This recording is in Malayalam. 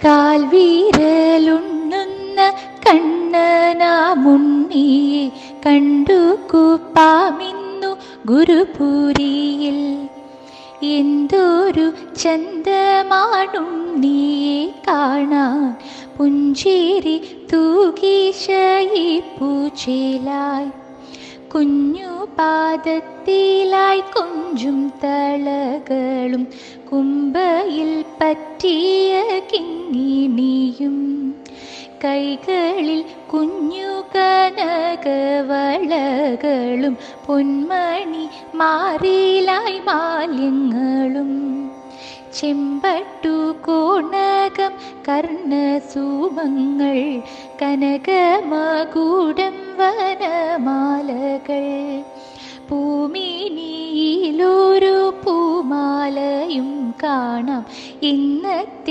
കാൽവീരലുണ്ണുന്ന കണ്ണനാമുണ്ണിയെ കണ്ടു കൂപ്പാമിന്നു ഗുരുപുരിയിൽ. എന്തൊരു ചന്തമാണുണ്ണിയെ കാണാൻ, പുഞ്ചിരി തൂകിശയിപ്പു ചേലായി. കുഞ്ഞു പാദത്തിലായി കൊഞ്ചും തളകളും കുമ്പയിൽ പറ്റിയ കിങ്ങിണിയും. കൈകളിൽ കുഞ്ഞു കനകവളകളും പൊന്മണി മാറിലായി മാല്യങ്ങളും. ചെമ്പട്ടു കോണകം കർണസൂമങ്ങൾ കനകമകുടം വനമാലകൾ. പൂമിനിയിലൊരു പൂമാലയും കാണാം ഇന്നത്തെ